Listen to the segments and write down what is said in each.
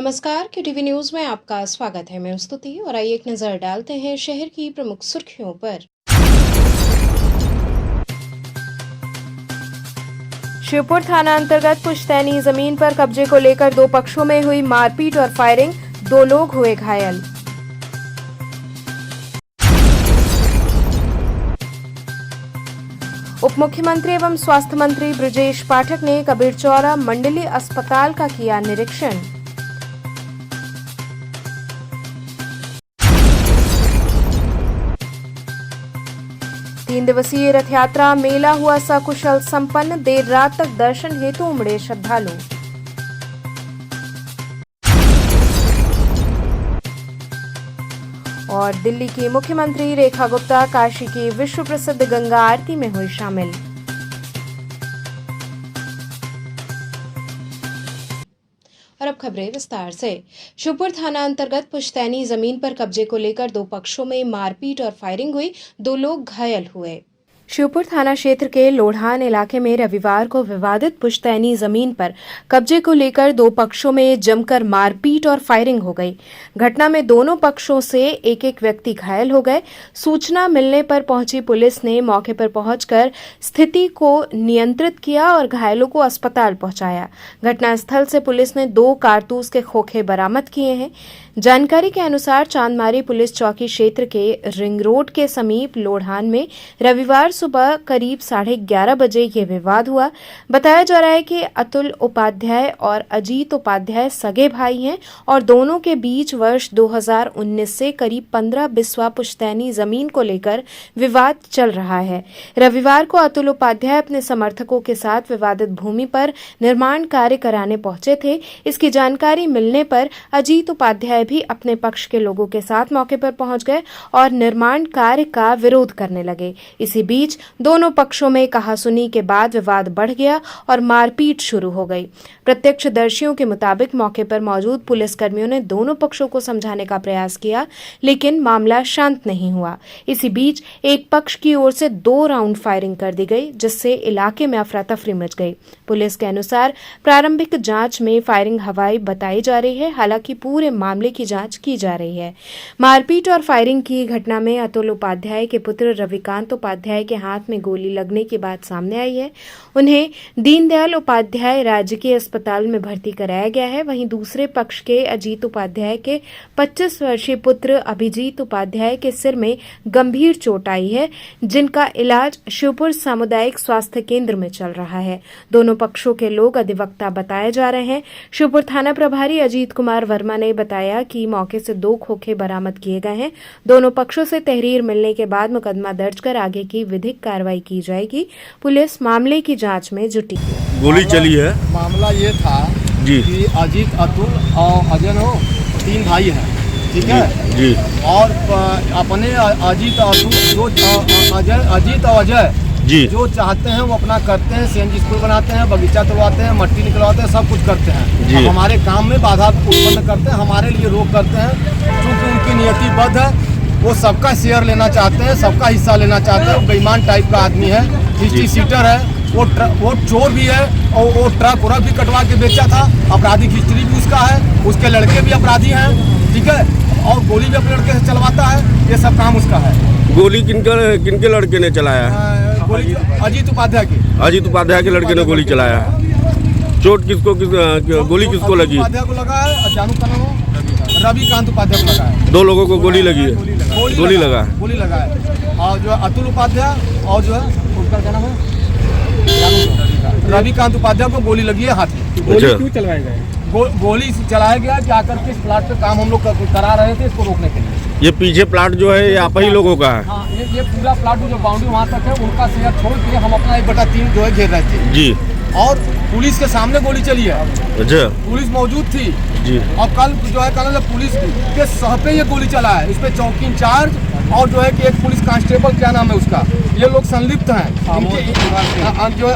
नमस्कार, QTV news में आपका स्वागत है। मैं स्तुति और आइए एक नजर डालते हैं शहर की प्रमुख सुर्खियों पर। शिवपुर थाना अंतर्गत पुश्तैनी जमीन पर कब्जे को लेकर दो पक्षों में हुई मारपीट और फायरिंग, 2 लोग हुए घायल। उप मुख्यमंत्री एवं स्वास्थ्य मंत्री ब्रजेश पाठक ने कबीरचौरा मंडलीय अस्पताल का किया निरीक्षण। तीन दिवसीय रथ यात्रा मेला हुआ सकुशल संपन्न, देर रात तक दर्शन हेतु उमड़े श्रद्धालु। और दिल्ली की मुख्यमंत्री रेखा गुप्ता काशी की विश्व प्रसिद्ध गंगा आरती में हुई शामिल। और अब खबरें विस्तार से। शिवपुर थाना अंतर्गत पुश्तैनी जमीन पर कब्जे को लेकर दो पक्षों में मारपीट और फायरिंग हुई, 2 लोग घायल हुए। शिवपुर थाना क्षेत्र के लोढ़ान इलाके में रविवार को विवादित पुश्तैनी जमीन पर कब्जे को लेकर दो पक्षों में जमकर मारपीट और फायरिंग हो गई। घटना में दोनों पक्षों से एक एक व्यक्ति घायल हो गए। सूचना मिलने पर पहुंची पुलिस ने मौके पर पहुंचकर स्थिति को नियंत्रित किया और घायलों को अस्पताल पहुंचाया। घटनास्थल से पुलिस ने 2 कारतूस के खोखे बरामद किए हैं। जानकारी के अनुसार चांदमारी पुलिस चौकी क्षेत्र के रिंग रोड के समीप लोढ़ान में रविवार सुबह करीब 11:30 बजे ये विवाद हुआ। बताया जा रहा है कि अतुल उपाध्याय और अजीत उपाध्याय सगे भाई हैं और दोनों के बीच वर्ष 2019 से करीब 15 बिस्वा पुश्तैनी जमीन को लेकर विवाद चल रहा है। रविवार को अतुल उपाध्याय अपने समर्थकों के साथ विवादित भूमि पर निर्माण कार्य कराने पहुंचे थे। इसकी जानकारी मिलने पर अजीत उपाध्याय भी अपने पक्ष के लोगों के साथ मौके पर पहुंच गए और निर्माण कार्य का विरोध करने लगे। इसी बीच दोनों पक्षों में कहासुनी के बाद विवाद बढ़ गया और मारपीट शुरू हो गई। प्रत्यक्षदर्शियों के मुताबिक मौके पर मौजूद पुलिसकर्मियों ने दोनों पक्षों को समझाने का प्रयास किया, लेकिन मामला शांत नहीं हुआ। इसी बीच एक पक्ष की ओर से 2 राउंड फायरिंग कर दी गई, जिससे इलाके में अफरा तफरी मच गई। पुलिस के अनुसार प्रारंभिक जांच में फायरिंग हवाई बताई जा रही है, हालांकि पूरे मामले की जांच की जा रही है। मारपीट और फायरिंग की घटना में अतुल उपाध्याय के पुत्र रविकांत उपाध्याय के हाथ में गोली लगने की बात सामने आई है। उन्हें दीनदयाल उपाध्याय राजकीय अस्पताल में भर्ती कराया गया है। वहीं दूसरे पक्ष के अजीत उपाध्याय के 25 वर्षीय पुत्र अभिजीत उपाध्याय के सिर में गंभीर चोट आई है, जिनका इलाज शिवपुर सामुदायिक स्वास्थ्य केंद्र में चल रहा है। दोनों पक्षों के लोग अधिवक्ता बताए जा रहे हैं। शिवपुर थाना प्रभारी अजीत कुमार वर्मा ने बताया कि मौके से 2 खोखे बरामद किए गए हैं। दोनों पक्षों से तहरीर मिलने के बाद मुकदमा दर्ज कर आगे की विधिक कार्रवाई की जाएगी। पुलिस मामले की जांच में जुटी। गोली चली है। मामला ये था जी कि अजीत, अतुल और अजय 3 भाई हैं, ठीक है जी। और अपने अजीत और अजय जी जो चाहते हैं वो अपना करते हैं। सीएनजी स्कूल बनाते हैं, बगीचा तोड़वाते हैं, मट्टी निकलवाते हैं, सब कुछ करते हैं। जी। अब हमारे काम में बाधा उत्पन्न करते हैं, हमारे लिए रोक करते हैं। क्योंकि उनकी नियति बद्ध है, वो सबका शेयर लेना चाहते हैं, सबका हिस्सा लेना चाहते हैं। बेईमान टाइप का आदमी है, हिस्ट्री सीटर है, वो चोर भी है और वो ट्रक भी कटवा के बेचा था। आपराधिक हिस्ट्री भी उसका है, उसके लड़के भी अपराधी हैं, ठीक है, और गोली भी अपने लड़के से चलवाता है। ये सब काम उसका है। गोली किनके लड़के ने चलाया है? गोली अजीत उपाध्याय की। अजीत उपाध्याय के लड़के ने गोली चलाया है। चोट गोली किसको लगी? उपाध्याय को लगा है और जानू का नाम रविकांत उपाध्याय को लगा है। 2 लोगों को गोली लगी है। गोली लगा है। और जो अतुल उपाध्याय और जो है उसका क्या नाम है, रविकांत उपाध्याय को गोली लगी है हाथ में। गोली क्यों चलाया गया? गोली चलाया गया कि आकर के इस प्लाट पे काम हम लोग करा रहे थे, इसको रोकने के लिए। ये पीछे प्लाट जो है ये आप ही लोगों का है? हाँ, ये पूरा प्लाट जो बाउंड्री वहाँ तक है, उनका शेयर छोड़ के हम अपना 1/3 जो है घेर रहे थे जी। और पुलिस के सामने गोली चली है। अच्छा। पुलिस मौजूद थी जी। और कल जो है पुलिस के सह पे ये गोली चला है। इस पे चौकी इंचार्ज और जो है कि एक पुलिस कांस्टेबल, क्या नाम है उसका, ये लोग संलिप्त हैं। जो है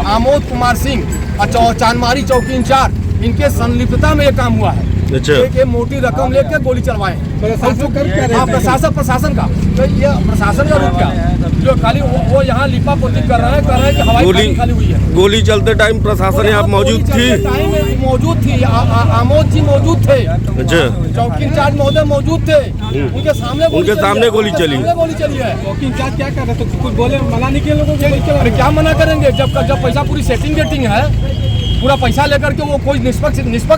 आमोद कुमार सिंह और चांदमारी चौकी इंचार्ज, इनके संलिप्तता में ये काम हुआ है। अच्छा। एक मोटी रकम लेके गोली चलवाए। प्रशासन का तो ये प्रशासन का रूप क्या जो खाली वो यहाँ लिपा पोती कर रहे हैं कि हवाई फायरिंग खाली हुई है। गोली चलते टाइम प्रशासन यहाँ मौजूद थी? मौजूद थी, आमोद जी मौजूद थे। अच्छा। चौकी इंचार्ज महोदय मौजूद थे, उनके सामने गोली चली है। चौकी इंचार्ज क्या कर रहे थे? कुछ बोले, मना नहीं किया लोगों को? अरे क्या मना करेंगे जब पैसा पूरी सेटिंग गेटिंग है, पूरा पैसा लेकर के वो कोई निष्पक्ष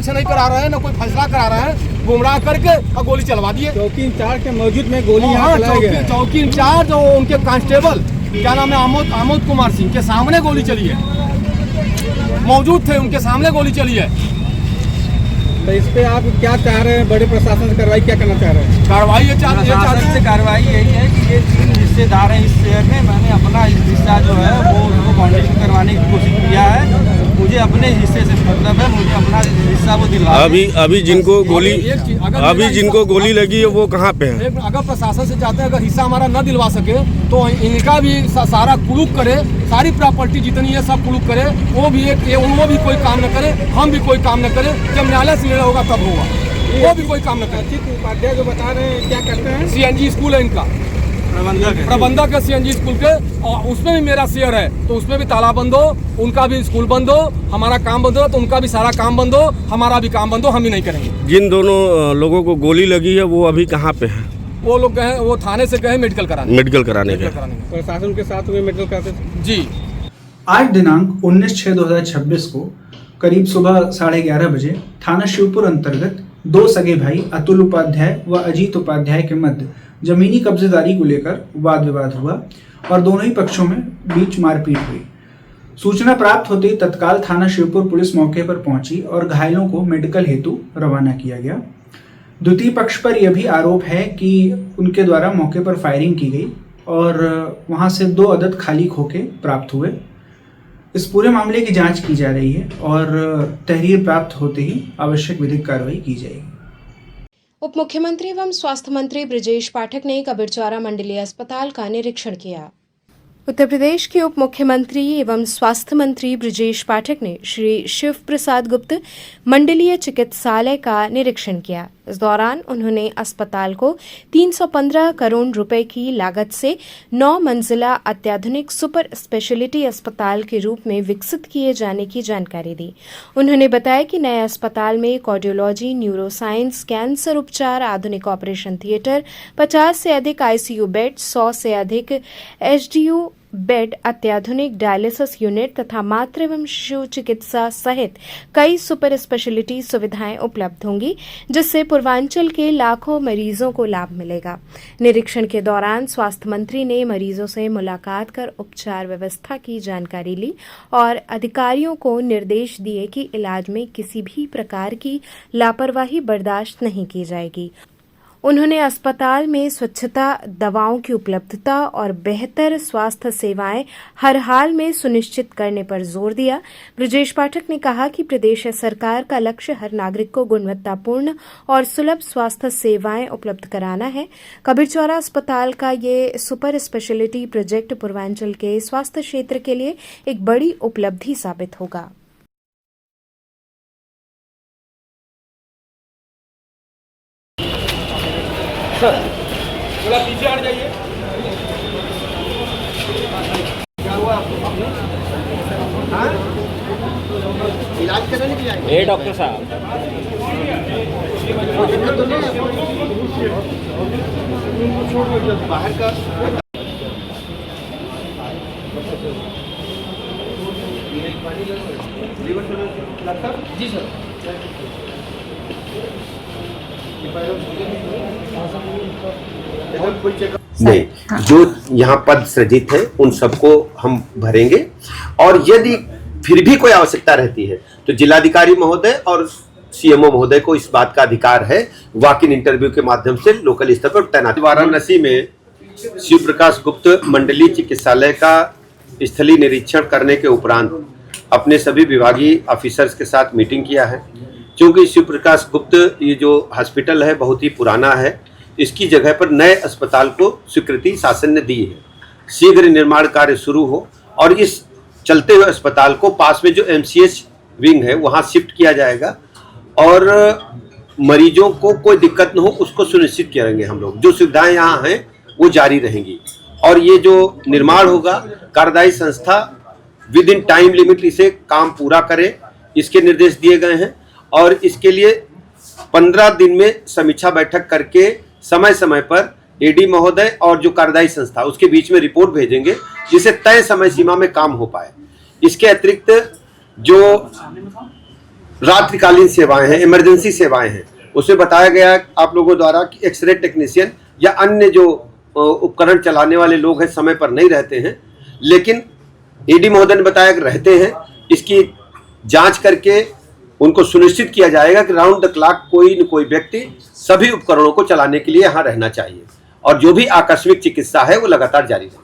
नहीं करा रहे हैं, ना कोई फैसला करा रहे हैं, गुमराह करके और गोली चलवा दिए। चौकी इंचार्ज के मौजूद में गोली यहाँ चलाई गई। चौकी इंचार्ज और उनके कांस्टेबल क्या नाम है आमोद कुमार सिंह के सामने गोली चली है, मौजूद थे, उनके सामने गोली चली है। तो इस पे आप क्या चाह रहे हैं? बड़े प्रशासन से कार्रवाई क्या करना चाह रहे हैं? कार्रवाई से कार्रवाई यही है कि ये 3 हिस्सेदार हैं इस शेयर में, मैंने अपना हिस्सा जो है वो उनको फाउंडेशन करवाने की कोशिश किया है। मुझे अपने हिस्से से मतलब है, मुझे अपना हिस्सा वो दिलवा। अभी जिनको गोली लगी है वो कहाँ पे है? अगर प्रशासन से चाहते हैं अगर हिस्सा हमारा न दिलवा सके तो इनका भी सारा कुलूक करे, सारी प्रॉपर्टी जितनी है सब कुलूक करे, वो भी उनको भी कोई काम न करे, हम भी कोई काम न करे। जब न्यायालय से होगा तब होगा, वो भी कोई काम न करे। अचित उपाध्याय जो बता रहे हैं क्या करते हैं? CNG स्कूल है इनका, प्रबंधक है CNG स्कूल के, और उसमें भी मेरा शेयर है, तो उसमें भी ताला बंद हो, उनका भी स्कूल बंद हो, हमारा काम बंद हो, तो उनका भी सारा काम बंद हो, हमारा भी काम बंद हो, हम ही नहीं करेंगे। जिन दोनों लोगों को गोली लगी है वो अभी कहाँ पे है? वो लोग गए, वो थाने से गए मेडिकल कराने के। प्रशासन के साथ हुए मेडिकल कराते जी। आज दिनांक 19/6/2026 को करीब सुबह 11:30 बजे थाना शिवपुर अंतर्गत 2 सगे भाई अतुल उपाध्याय व अजीत उपाध्याय के मध्य जमीनी कब्जेदारी को लेकर वाद विवाद हुआ और दोनों ही पक्षों में बीच मारपीट हुई। सूचना प्राप्त होते ही तत्काल थाना शिवपुर पुलिस मौके पर पहुंची और घायलों को मेडिकल हेतु रवाना किया गया। द्वितीय पक्ष पर यह भी आरोप है कि उनके द्वारा मौके पर फायरिंग की गई और वहां से 2 अदद खाली खोखे प्राप्त हुए। इस पूरे मामले की जांच की जा रही है और तहरीर प्राप्त होते ही आवश्यक विधिक कार्रवाई की जाएगी। उप मुख्यमंत्री एवं स्वास्थ्य मंत्री बृजेश पाठक ने कबीरचौरा मंडलीय अस्पताल का निरीक्षण किया। उत्तर प्रदेश के उप मुख्यमंत्री एवं स्वास्थ्य मंत्री बृजेश पाठक ने श्री शिव प्रसाद गुप्त मंडलीय चिकित्सालय का निरीक्षण किया। इस दौरान उन्होंने अस्पताल को 315 करोड़ रुपए की लागत से 9 मंजिला अत्याधुनिक सुपर स्पेशलिटी अस्पताल के रूप में विकसित किए जाने की जानकारी दी। उन्होंने बताया कि नए अस्पताल में कार्डियोलॉजी, न्यूरोसाइंस, कैंसर उपचार, आधुनिक ऑपरेशन थिएटर, 50 से अधिक ICU बेड, 100 से अधिक HDU बेड, अत्याधुनिक डायलिसिस यूनिट तथा मातृ एवं शिशु चिकित्सा सहित कई सुपर स्पेशलिटी सुविधाएं उपलब्ध होंगी, जिससे पूर्वांचल के लाखों मरीजों को लाभ मिलेगा। निरीक्षण के दौरान स्वास्थ्य मंत्री ने मरीजों से मुलाकात कर उपचार व्यवस्था की जानकारी ली और अधिकारियों को निर्देश दिए कि इलाज में किसी भी प्रकार की लापरवाही बर्दाश्त नहीं की जाएगी। उन्होंने अस्पताल में स्वच्छता, दवाओं की उपलब्धता और बेहतर स्वास्थ्य सेवाएं हर हाल में सुनिश्चित करने पर जोर दिया। बृजेश पाठक ने कहा कि प्रदेश सरकार का लक्ष्य हर नागरिक को गुणवत्तापूर्ण और सुलभ स्वास्थ्य सेवाएं उपलब्ध कराना है। कबीरचौरा अस्पताल का ये सुपर स्पेशलिटी प्रोजेक्ट पूर्वांचल के स्वास्थ्य क्षेत्र के लिए एक बड़ी उपलब्धि साबित होगा। थोड़ा पीछे हट जाइए। क्या हुआ आपको? इलाज कराने के लिए आए? डॉक्टर साहब बाहर का जी सर। नहीं, जो यहाँ पद सृजित है उन सबको हम भरेंगे और यदि फिर भी कोई आवश्यकता रहती है तो जिलाधिकारी महोदय और CMO महोदय को इस बात का अधिकार है वॉक इन इंटरव्यू के माध्यम से लोकल स्तर पर तैनाती। वाराणसी में शिव प्रकाश गुप्त मंडलीय चिकित्सालय का स्थलीय निरीक्षण करने के उपरांत अपने सभी विभागीय ऑफिसर्स के साथ मीटिंग किया है। क्योंकि शिव प्रकाश गुप्त ये जो हॉस्पिटल है बहुत ही पुराना है, इसकी जगह पर नए अस्पताल को स्वीकृति शासन ने दी है। शीघ्र निर्माण कार्य शुरू हो और इस चलते हुए अस्पताल को पास में जो MCH विंग है वहाँ शिफ्ट किया जाएगा और मरीजों को कोई दिक्कत न हो उसको सुनिश्चित करेंगे हम लोग। जो सुविधाएं यहाँ हैं वो जारी रहेंगी और ये जो निर्माण होगा कार्यदायी संस्था विद इन टाइम लिमिट इसे काम पूरा करे, इसके निर्देश दिए गए हैं और इसके लिए 15 दिन में समीक्षा बैठक करके समय समय पर एडी महोदय और जो कार्यदायी संस्था उसके बीच में रिपोर्ट भेजेंगे जिससे तय समय सीमा में काम हो पाए। इसके अतिरिक्त जो रात्रिकालीन सेवाएं हैं, इमरजेंसी सेवाएं हैं, उसमें बताया गया आप लोगों द्वारा कि एक्सरे टेक्नीशियन या अन्य जो उपकरण चलाने वाले लोग हैं समय पर नहीं रहते हैं, लेकिन एडी महोदय ने बताया कि रहते हैं। इसकी जांच करके उनको सुनिश्चित किया जाएगा कि राउंड द क्लॉक कोई न कोई व्यक्ति सभी उपकरणों को चलाने के लिए यहाँ रहना चाहिए और जो भी आकस्मिक चिकित्सा है वो लगातार जारी रहे।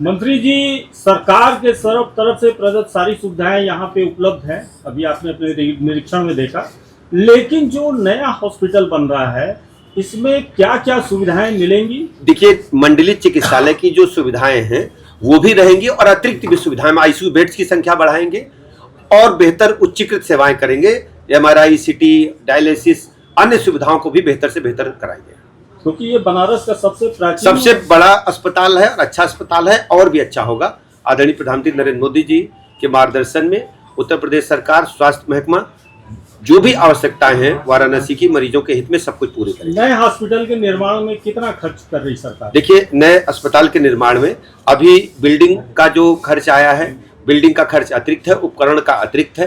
मंत्री जी, सरकार के तरफ से प्रदत्त सारी सुविधाएं यहाँ पे उपलब्ध हैं, अभी आपने अपने निरीक्षण में देखा, लेकिन जो नया हॉस्पिटल बन रहा है इसमें क्या क्या सुविधाएं मिलेंगी? देखिए, मंडलीय चिकित्सालय की जो सुविधाएं हैं वो भी रहेंगी और अतिरिक्त भी सुविधाएं, आईसीयू बेड्स की संख्या बढ़ाएंगे और बेहतर उच्चीकृत सेवाएं करेंगे। एमआरआई, सीटी, डायलिसिस, अन्य सुविधाओं को भी बेहतर से बेहतर कराएंगे, क्योंकि ये बनारस का सबसे बड़ा अस्पताल है और अच्छा अस्पताल है और भी अच्छा होगा। आदरणीय प्रधानमंत्री नरेंद्र मोदी जी के मार्गदर्शन में उत्तर प्रदेश सरकार स्वास्थ्य महकमा जो भी आवश्यकताएं हैं वाराणसी की मरीजों के हित में सब कुछ पूरी करेगी। नए हॉस्पिटल के निर्माण में कितना खर्च कर रही सरकार? देखिए, नए अस्पताल के निर्माण में अभी बिल्डिंग का जो खर्च आया है, बिल्डिंग का खर्च अतिरिक्त है, उपकरण का अतिरिक्त है।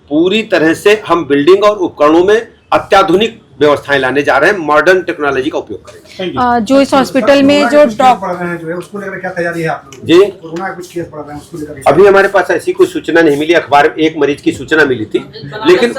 पूरी तरह से हम बिल्डिंग और उपकरणों में अत्याधुनिक व्यवस्थाएं लाने जा रहे हैं, मॉडर्न टेक्नोलॉजी का उपयोग करेंगे। जो इस हॉस्पिटल में जो उसको लेकर क्या तैयारी है आप लोगों जी? कोरोना के कुछ केस पड़ रहे हैं उसको लेकर अभी हमारे पास ऐसी कोई सूचना नहीं मिली। अखबार एक मरीज की सूचना मिली थी, लेकिन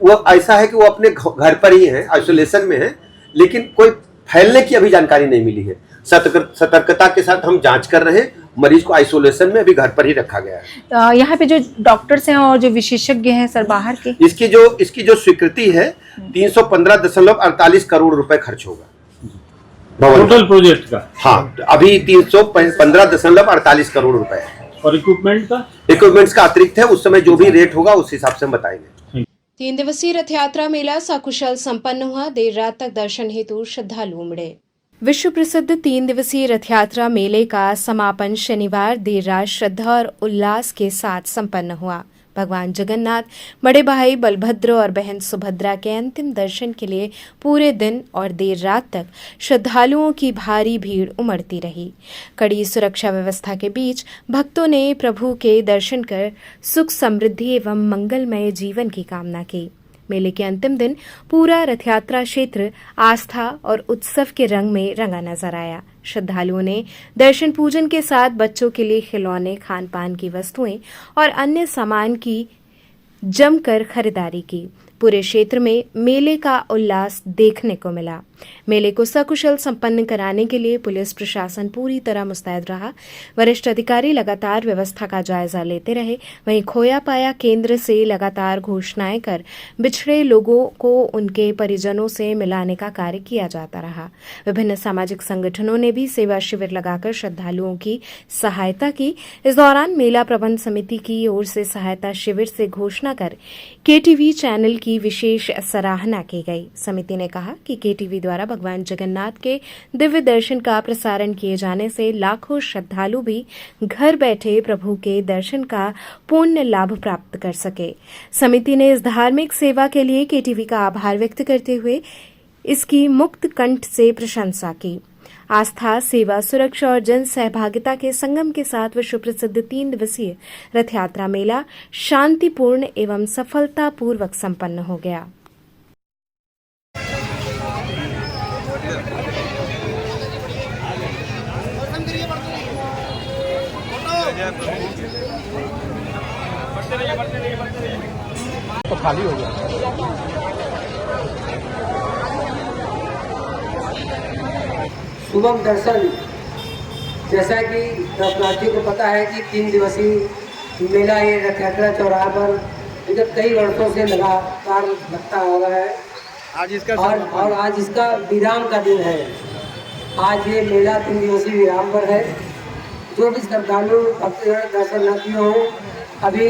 वो ऐसा है कि वो अपने घर पर ही है, आइसोलेशन में है, लेकिन कोई फैलने की अभी जानकारी नहीं मिली है। सतर्कता के साथ हम जांच कर रहे हैं। मरीज को आइसोलेशन में अभी घर पर ही रखा गया है। यहाँ पे जो डॉक्टर्स हैं और जो विशेषज्ञ हैं सर बाहर के, इसकी जो स्वीकृति है 315.48 करोड़ रुपए खर्च होगा टोटल प्रोजेक्ट का। हाँ, अभी 315.48 करोड़ रुपए है। और इक्विपमेंट्स का अतिरिक्त है। उस समय जो भी रेट होगा उस हिसाब से हम बताएंगे। 3 दिवसीय रथ यात्रा मेला सकुशल संपन्न हुआ। देर रात तक दर्शन हेतु श्रद्धालु उमड़े। विश्व प्रसिद्ध 3 दिवसीय रथ यात्रा मेले का समापन शनिवार देर रात श्रद्धा और उल्लास के साथ संपन्न हुआ। भगवान जगन्नाथ, बड़े भाई बलभद्र और बहन सुभद्रा के अंतिम दर्शन के लिए पूरे दिन और देर रात तक श्रद्धालुओं की भारी भीड़ उमड़ती रही। कड़ी सुरक्षा व्यवस्था के बीच भक्तों ने प्रभु के दर्शन कर सुख समृद्धि एवं मंगलमय जीवन की कामना की। मेले के अंतिम दिन पूरा रथ यात्रा क्षेत्र आस्था और उत्सव के रंग में रंगा नजर आया। श्रद्धालुओं ने दर्शन पूजन के साथ बच्चों के लिए खिलौने, खान पान की वस्तुएं और अन्य सामान की जमकर खरीदारी की। पूरे क्षेत्र में मेले का उल्लास देखने को मिला। मेले को सकुशल संपन्न कराने के लिए पुलिस प्रशासन पूरी तरह मुस्तैद रहा। वरिष्ठ अधिकारी लगातार व्यवस्था का जायजा लेते रहे। वहीं खोया पाया केंद्र से लगातार घोषणाएं कर बिछड़े लोगों को उनके परिजनों से मिलाने का कार्य किया जाता रहा। विभिन्न सामाजिक संगठनों ने भी सेवा शिविर लगाकर श्रद्धालुओं की सहायता की। इस दौरान मेला प्रबंध समिति की ओर से सहायता शिविर से घोषणा कर केटीवी चैनल की विशेष सराहना की गई। समिति ने कहा कि केटीवी द्वारा भगवान जगन्नाथ के दिव्य दर्शन का प्रसारण किए जाने से लाखों श्रद्धालु भी घर बैठे प्रभु के दर्शन का पूर्ण लाभ प्राप्त कर सके। समिति ने इस धार्मिक सेवा के लिए केटीवी का आभार व्यक्त करते हुए इसकी मुक्त कंठ से प्रशंसा की। आस्था, सेवा, सुरक्षा और जन सहभागिता के संगम के साथ विश्व प्रसिद्ध 3 दिवसीय रथ यात्रा मेला शांतिपूर्ण एवं सफलतापूर्वक संपन्न हो गया। तो खाली हो गया। शुभम दर्शन, जैसा कि दर्शनार्थियों को पता है कि 3 दिवसीय मेला ये रथ यात्रा चौराहा पर विगत कई वर्षों से लगातार लगता आ रहा है। आज इसका और आज इसका विराम का दिन है। आज ये मेला 3 दिवसीय विराम पर है। जो भी श्रद्धालु भक्तजन दर्शनार्थियों हो, अभी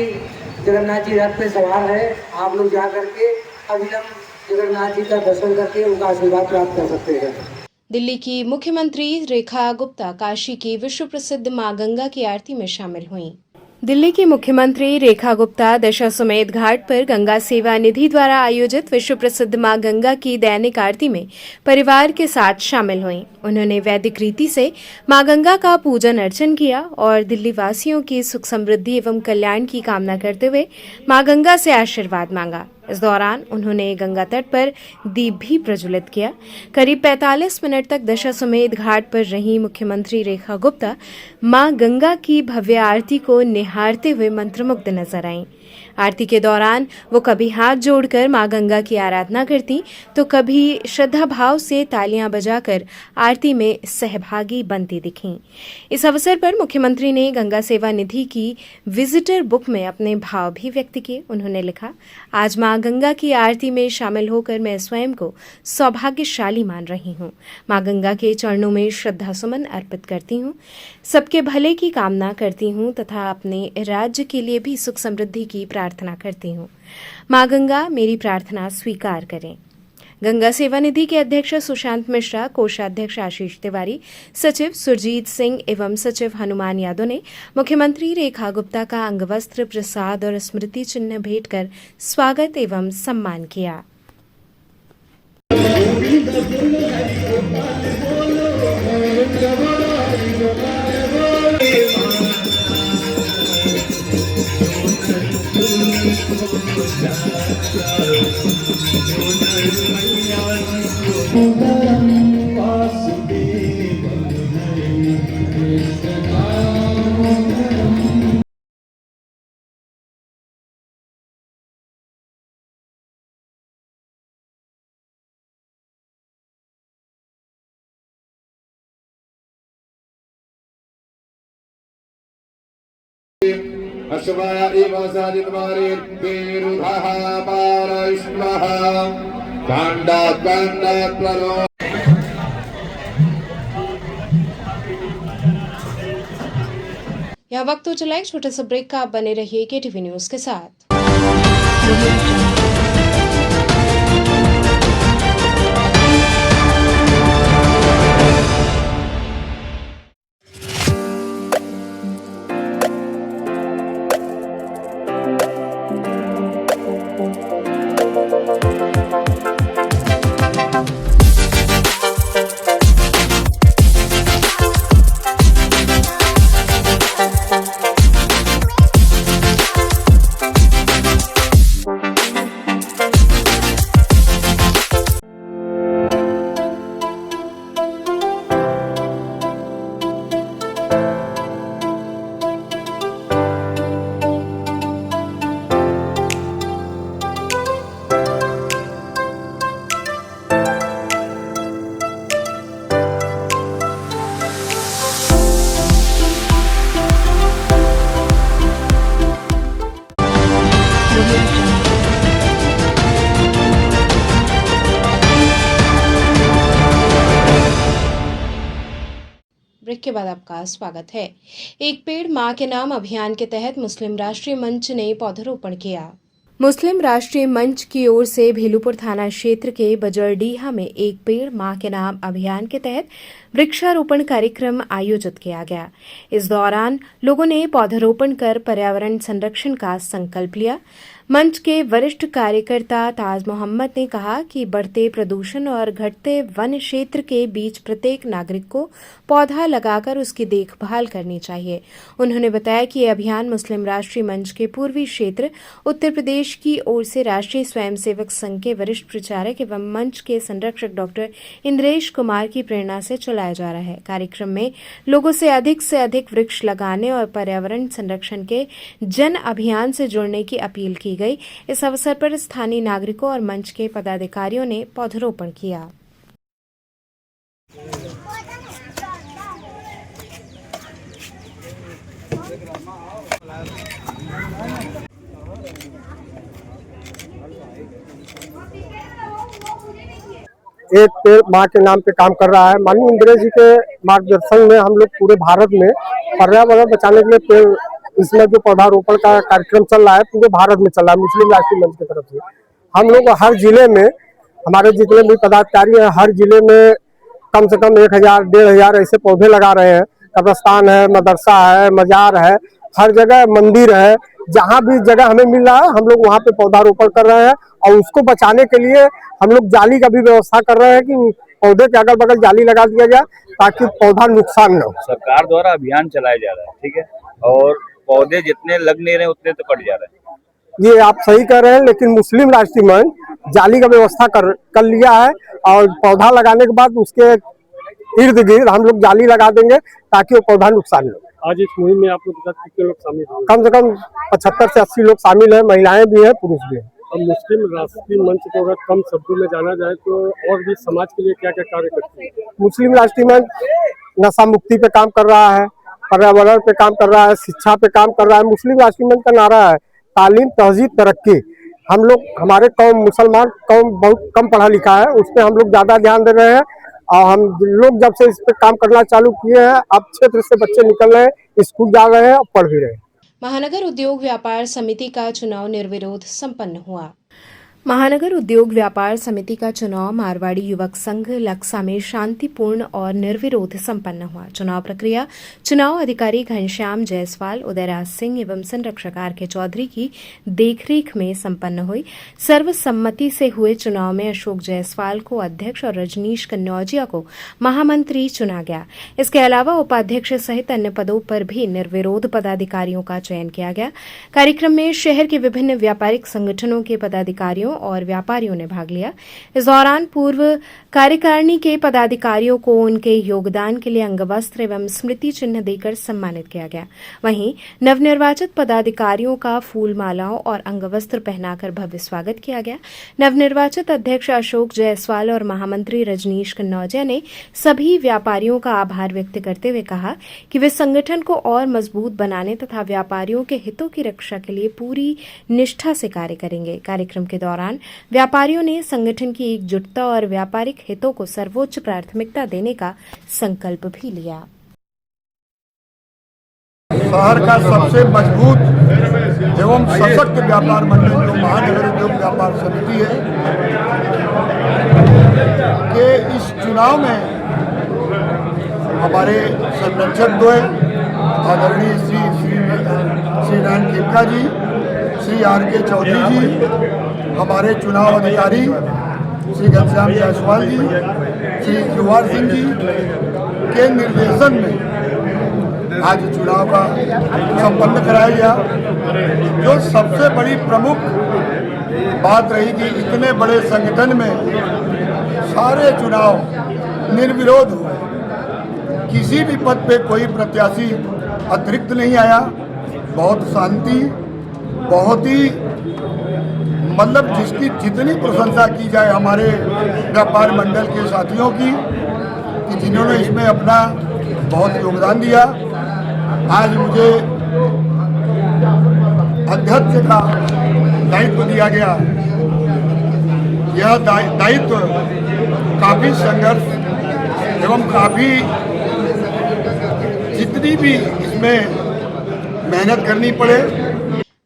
जगन्नाथ जी रथ पे सवार है। आप लोग जा करके अविलंब जगन्नाथ जी का दर्शन करके उनका आशीर्वाद प्राप्त कर सकते हैं। दिल्ली की मुख्यमंत्री रेखा गुप्ता काशी की विश्व प्रसिद्ध मां गंगा की आरती में शामिल हुईं। दिल्ली की मुख्यमंत्री रेखा गुप्ता दशाश्वमेध घाट पर गंगा सेवा निधि द्वारा आयोजित विश्व प्रसिद्ध मां गंगा की दैनिक आरती में परिवार के साथ शामिल हुईं। उन्होंने वैदिक रीति से मां गंगा का पूजन अर्चन किया और दिल्ली वासियों की सुख समृद्धि एवं कल्याण की कामना करते हुए मां गंगा से आशीर्वाद मांगा। इस दौरान उन्होंने गंगा तट पर दीप भी प्रज्वलित किया। करीब 45 मिनट तक दशाश्वमेध घाट पर रही मुख्यमंत्री रेखा गुप्ता मां गंगा की भव्य आरती को निहारते हुए मंत्रमुग्ध नजर आईं। आरती के दौरान वो कभी हाथ जोड़कर मां गंगा की आराधना करती तो कभी श्रद्धा भाव से तालियां बजाकर आरती में सहभागी बनती दिखीं। इस अवसर पर मुख्यमंत्री ने गंगा सेवा निधि की विजिटर बुक में अपने भाव भी व्यक्त किए। उन्होंने लिखा, आज मां गंगा की आरती में शामिल होकर मैं स्वयं को सौभाग्यशाली मान रही हूँ। मां गंगा के चरणों में श्रद्धा सुमन अर्पित करती हूँ, सबके भले की कामना करती हूँ तथा अपने राज्य के लिए भी सुख समृद्धि की प्रार्थना करती हूँ। मां गंगा मेरी प्रार्थना स्वीकार करें। गंगा सेवा निधि के अध्यक्ष सुशांत मिश्रा, कोषाध्यक्ष आशीष तिवारी, सचिव सुरजीत सिंह एवं सचिव हनुमान यादव ने मुख्यमंत्री रेखा गुप्ता का अंगवस्त्र, प्रसाद और स्मृति चिन्ह भेंट कर स्वागत एवं सम्मान किया। यहाँ वक्त तो चला एक छोटे से ब्रेक का। आप बने रहिए KTV न्यूज के साथ। ब्रेक के बाद आपका स्वागत है। एक पेड़ मां के नाम अभियान के तहत मुस्लिम राष्ट्रीय मंच ने पौधरोपण किया। मुस्लिम राष्ट्रीय मंच की ओर से भेलूपुर थाना क्षेत्र के बजरडीहा में एक पेड़ मां के नाम अभियान के तहत वृक्षारोपण कार्यक्रम आयोजित किया गया। इस दौरान लोगों ने पौधरोपण कर पर्यावरण संरक्षण का संकल्प लिया। मंच के वरिष्ठ कार्यकर्ता ताज मोहम्मद ने कहा कि बढ़ते प्रदूषण और घटते वन क्षेत्र के बीच प्रत्येक नागरिक को पौधा लगाकर उसकी देखभाल करनी चाहिए। उन्होंने बताया कि यह अभियान मुस्लिम राष्ट्रीय मंच के पूर्वी क्षेत्र उत्तर प्रदेश की ओर से राष्ट्रीय स्वयंसेवक संघ के वरिष्ठ प्रचारक एवं मंच के संरक्षक डॉक्टर इंद्रेश कुमार की प्रेरणा से चलाया जा रहा है। कार्यक्रम में लोगों से अधिक वृक्ष लगाने और पर्यावरण संरक्षण के जन अभियान से जुड़ने की अपील की गई। इस अवसर पर स्थानीय नागरिकों और मंच के पदाधिकारियों ने पौधरोपण किया। एक पेड़ माँ के नाम पे काम कर रहा है। माननीय इंदिरा जी के मार्गदर्शन में हम लोग पूरे भारत में पर्यावरण बचाने के लिए पेड़, इसमें जो पौधारोपण का कार्यक्रम चल रहा है पूरे भारत में चल रहा है मुस्लिम राष्ट्रीय मंच की तरफ से। हम लोग हर जिले में हमारे जितने भी पदाधिकारी हैं हर जिले में कम से कम 1000 1500 ऐसे पौधे लगा रहे हैं। कब्रिस्तान है, मदरसा है, मजार है, हर जगह मंदिर है, जहाँ भी जगह हमें मिल रहा है हम लोग वहाँ पे पौधारोपण कर रहे हैं। और उसको बचाने के लिए हम लोग जाली का भी व्यवस्था कर रहे हैं कि पौधे के अगल बगल जाली लगा दिया जाए ताकि पौधा नुकसान न हो। सरकार द्वारा अभियान चलाया जा रहा है, ठीक है, और पौधे जितने लग नहीं रहे उतने तो कट जा रहे हैं। ये आप सही कह रहे हैं, लेकिन मुस्लिम राष्ट्रीय मंच जाली का व्यवस्था कर लिया है और पौधा लगाने के बाद उसके इर्द गिर्द हम लोग जाली लगा देंगे ताकि वो पौधा नुकसान न हो। आज इस मुहिम में आप लोग के साथ कितने लोग शामिल हैं? कम से कम 75 से 80 लोग शामिल हैं, महिलाएं भी हैं, पुरुष भी हैं। और मुस्लिम राष्ट्रीय मंच को अगर कम शब्दों में जाना जाए तो और भी समाज के लिए क्या क्या कार्य करती है? मुस्लिम राष्ट्रीय मंच नशा मुक्ति पे काम कर रहा है, पर्यावरण पे काम कर रहा है, शिक्षा पे काम कर रहा है। मुस्लिम राष्ट्रीय मंच का नारा है तालीम, तहजीब, तरक्की। हम लोग हमारे कौम मुसलमान कौम बहुत कम पढ़ा लिखा है, उस पर हम लोग ज्यादा ध्यान दे रहे हैं। और हम लोग जब से इस पे काम करना चालू किए हैं अब क्षेत्र से बच्चे निकल रहे हैं, स्कूल जा रहे हैं और पढ़ भी रहे हैं। महानगर उद्योग व्यापार समिति का चुनाव निर्विरोध संपन्न हुआ। महानगर उद्योग व्यापार समिति का चुनाव मारवाड़ी युवक संघ लक्सा में शांतिपूर्ण और निर्विरोध संपन्न हुआ। चुनाव प्रक्रिया चुनाव अधिकारी घनश्याम जायसवाल, उदयराज सिंह एवं संरक्षक आर.के. चौधरी की देखरेख में संपन्न हुई। सर्वसम्मति से हुए चुनाव में अशोक जायसवाल को अध्यक्ष और रजनीश कन्नौजिया को महामंत्री चुना गया। इसके अलावा उपाध्यक्ष सहित अन्य पदों पर भी निर्विरोध पदाधिकारियों का चयन किया गया। कार्यक्रम में शहर के विभिन्न व्यापारिक संगठनों के पदाधिकारियों और व्यापारियों ने भाग लिया। इस दौरान पूर्व कार्यकारिणी के पदाधिकारियों को उनके योगदान के लिए अंगवस्त्र एवं स्मृति चिन्ह देकर सम्मानित किया गया। वहीं नवनिर्वाचित पदाधिकारियों का फूल मालाओं और अंगवस्त्र पहनाकर भव्य स्वागत किया गया। नवनिर्वाचित अध्यक्ष अशोक जायसवाल और महामंत्री रजनीश कन्नौजिया ने सभी व्यापारियों का आभार व्यक्त करते हुए कहा कि वे संगठन को और मजबूत बनाने तथा व्यापारियों के हितों की रक्षा के लिए पूरी निष्ठा से कार्य करेंगे। कार्यक्रम के दौरान व्यापारियों ने संगठन की एकजुटता और व्यापारिक हितों को सर्वोच्च प्राथमिकता देने का संकल्प भी लिया। शहर का सबसे मजबूत एवं सशक्त व्यापार मंडल जो महानगर उद्योग व्यापार समिति है के इस चुनाव में हमारे संरक्षक द्वय आदरणीय श्री नारायण केपका जी, श्री आर.के. चौधरी जी, हमारे चुनाव अधिकारी श्री घनश्याम जायसवाल जी, श्री जुवार सिंह जी के निर्देशन में आज चुनाव का संपन्न कराया गया। जो सबसे बड़ी प्रमुख बात रही कि इतने बड़े संगठन में सारे चुनाव निर्विरोध हुए, किसी भी पद पे कोई प्रत्याशी अतिरिक्त नहीं आया। बहुत शांति, बहुत ही मतलब जिसकी जितनी प्रशंसा की जाए हमारे व्यापार मंडल के साथियों की कि जिन्होंने इसमें अपना बहुत योगदान दिया। आज मुझे अध्यक्ष का दायित्व दिया गया। यह दायित्व काफ़ी संघर्ष एवं काफ़ी जितनी भी इसमें मेहनत करनी पड़े।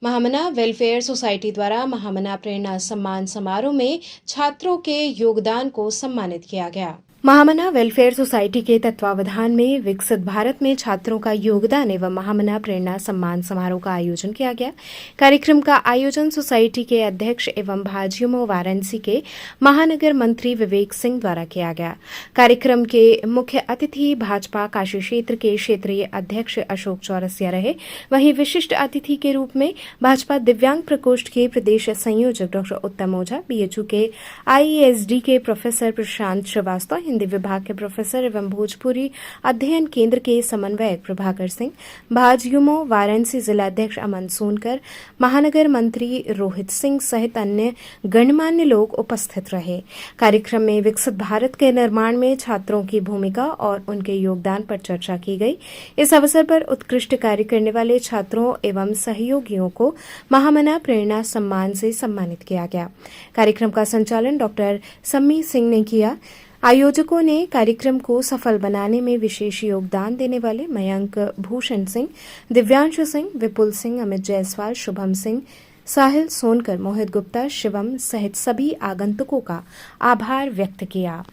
महामना वेलफेयर सोसाइटी द्वारा महामना प्रेरणा सम्मान समारोह में छात्रों के योगदान को सम्मानित किया गया। महामना वेलफेयर सोसाइटी के तत्वावधान में विकसित भारत में छात्रों का योगदान एवं महामना प्रेरणा सम्मान समारोह का आयोजन किया गया। कार्यक्रम का आयोजन सोसाइटी के अध्यक्ष एवं भाजयुमो वाराणसी के महानगर मंत्री विवेक सिंह द्वारा किया गया। कार्यक्रम के मुख्य अतिथि भाजपा काशी क्षेत्र के क्षेत्रीय अध्यक्ष अशोक चौरसिया रहे। वहीं विशिष्ट अतिथि के रूप में भाजपा दिव्यांग प्रकोष्ठ के प्रदेश संयोजक डॉक्टर उत्तम ओझा, बीएचयू के आईएसडी के प्रोफेसर प्रशांत श्रीवास्तव, हिंदी विभाग के प्रोफेसर एवं भोजपुरी अध्ययन केंद्र के समन्वयक प्रभाकर सिंह, भाजयुमो वाराणसी जिला अध्यक्ष अमन सोनकर, महानगर मंत्री रोहित सिंह सहित अन्य गणमान्य लोग उपस्थित रहे। कार्यक्रम में विकसित भारत के निर्माण में छात्रों की भूमिका और उनके योगदान पर चर्चा की गई। इस अवसर पर उत्कृष्ट कार्य करने वाले छात्रों एवं सहयोगियों को महामना प्रेरणा सम्मान से सम्मानित किया गया। कार्यक्रम का संचालन डॉक्टर सम्मी सिंह ने किया। आयोजकों ने कार्यक्रम को सफल बनाने में विशेष योगदान देने वाले मयंक भूषण सिंह, दिव्यांशु सिंह, विपुल सिंह, अमित जायसवाल, शुभम सिंह, साहिल सोनकर, मोहित गुप्ता, शिवम सहित सभी आगंतुकों का आभार व्यक्त किया।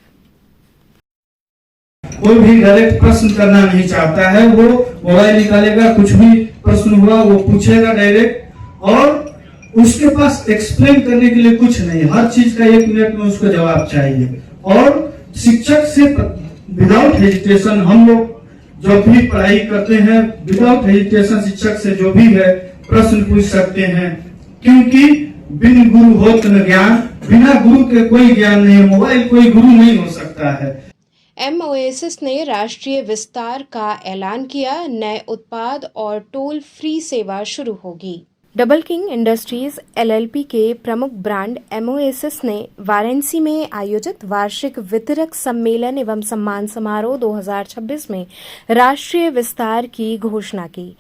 कोई भी डायरेक्ट प्रश्न करना नहीं चाहता है, वो मोबाइल निकालेगा, कुछ भी प्रश्न हुआ वो पूछेगा डायरेक्ट, और उसके पास एक्सप्लेन करने के लिए कुछ नहीं, हर चीज का 1 मिनट में उसको जवाब चाहिए। और शिक्षक से विदाउट हेजिटेशन हम लोग जब भी पढ़ाई करते हैं, विदाउट हेजिटेशन शिक्षक से जो भी है प्रश्न पूछ सकते हैं, क्योंकि बिन गुरु होत न ज्ञान, बिना गुरु के कोई ज्ञान नहीं है, मोबाइल कोई गुरु नहीं हो सकता है। MOSS ने राष्ट्रीय विस्तार का ऐलान किया, नए उत्पाद और टोल फ्री सेवा शुरू होगी। डबल किंग इंडस्ट्रीज LLP के प्रमुख ब्रांड MOSS ने वाराणसी में आयोजित वार्षिक वितरक सम्मेलन एवं सम्मान समारोह 2026 में राष्ट्रीय विस्तार की घोषणा की।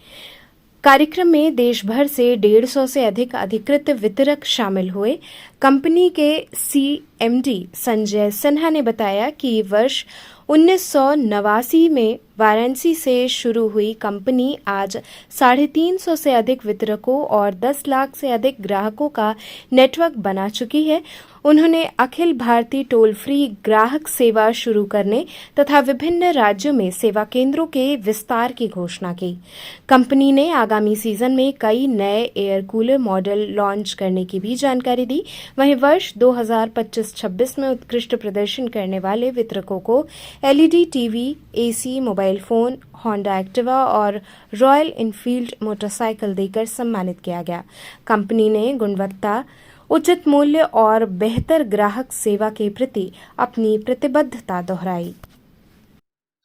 कार्यक्रम में देश भर से 150 से अधिक अधिकृत वितरक शामिल हुए। कंपनी के CMD संजय सिन्हा ने बताया कि वर्ष 1989 में वाराणसी से शुरू हुई कंपनी आज 350 से अधिक वितरकों और 10 लाख से अधिक ग्राहकों का नेटवर्क बना चुकी है। उन्होंने अखिल भारतीय टोल फ्री ग्राहक सेवा शुरू करने तथा विभिन्न राज्यों में सेवा केंद्रों के विस्तार की घोषणा की। कंपनी ने आगामी सीजन में कई नए एयर कूलर मॉडल लॉन्च करने की भी जानकारी दी। वहीं वर्ष 2025-26 में उत्कृष्ट प्रदर्शन करने वाले वितरकों को LED TV, AC, mobile phone, Honda Activa और रॉयल इनफील्ड मोटरसाइकिल देकर सम्मानित किया गया। कंपनी ने गुणवत्ता, उचित मूल्य और बेहतर ग्राहक सेवा के प्रति अपनी प्रतिबद्धता दोहराई।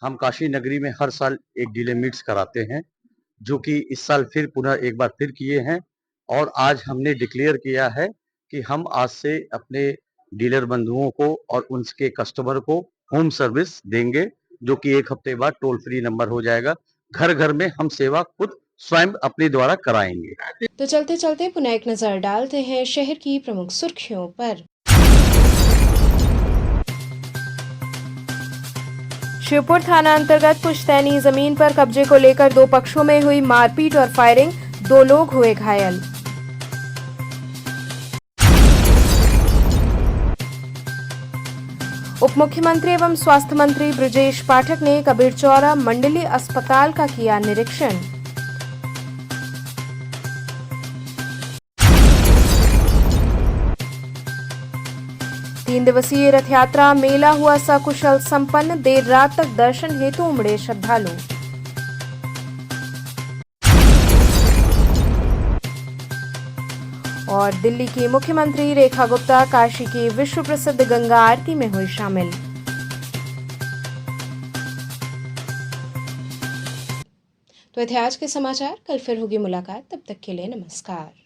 हम काशी नगरी में हर साल एक डीलर मीट्स कराते हैं, जो कि इस साल फिर पुनः एक बार फिर किए हैं, और आज हमने डिक्लेयर किया है कि हम आज से अपने डीलर बंधुओं को और उनके कस्टमर को होम सर्विस देंगे, जो कि 1 हफ्ते बाद टोल फ्री नंबर हो जाएगा। घर घर में हम सेवा खुद स्वयं अपने द्वारा कराएंगे। तो चलते चलते पुनः एक नजर डालते हैं शहर की प्रमुख सुर्खियों पर। श्योपुर थाना अंतर्गत पुश्तैनी जमीन पर कब्जे को लेकर 2 पक्षों में हुई मारपीट और फायरिंग, 2 लोग हुए घायल। उप मुख्यमंत्री एवं स्वास्थ्य मंत्री ब्रजेश पाठक ने कबीरचौरा मंडलीय अस्पताल का किया निरीक्षण। तीन दिवसीय रथ यात्रा मेला हुआ सकुशल संपन्न, देर रात तक दर्शन हेतु उमड़े श्रद्धालु। और दिल्ली की मुख्यमंत्री रेखा गुप्ता काशी की विश्व प्रसिद्ध गंगा आरती में हुई शामिल। तो थे आज के समाचार, कल फिर होगी मुलाकात, तब तक के लिए नमस्कार।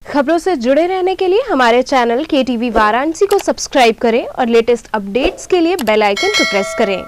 खबरों से जुड़े रहने के लिए हमारे चैनल KTV वाराणसी को सब्सक्राइब करें और लेटेस्ट अपडेट्स के लिए बेल आइकन को प्रेस करें।